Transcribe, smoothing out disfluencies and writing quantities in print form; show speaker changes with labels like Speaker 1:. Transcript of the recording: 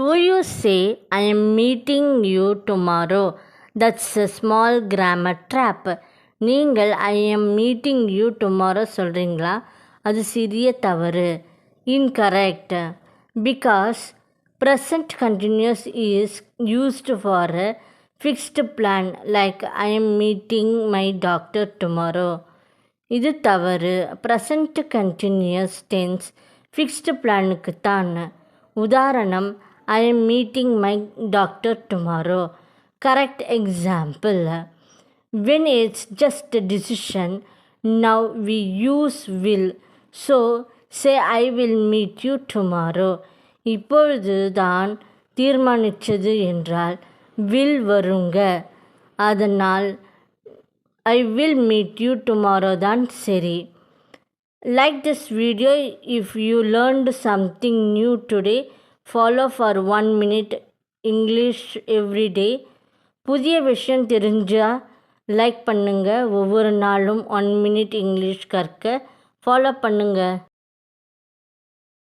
Speaker 1: Do you say I am meeting you tomorrow? That's a small grammar trap. நீங்கள் I am meeting you tomorrow சொல்கிறீங்களா? அது சிறிய தவறு. Incorrect. Because present continuous is used for a fixed plan like I am meeting my doctor tomorrow. இது தவறு. Present continuous tense fixed பிளானுக்கு தான். உதாரணம் I am meeting my doctor tomorrow. Correct example when it's just a decision, now we use will. So say I will meet you tomorrow. இப்பொழுது தான் தீர்மானித்தது என்றால் will வருங்க. அதனால் I will meet you tomorrow தான் சரி. Like this video if you learned something new today. Follow for 1 minute English every day. புதிய விஷயம் தெரிஞ்சால் லைக் பண்ணுங்கள். ஒவ்வொரு நாளும் 1 minute இங்கிலீஷ் கற்க ஃபாலோ பண்ணுங்கள்.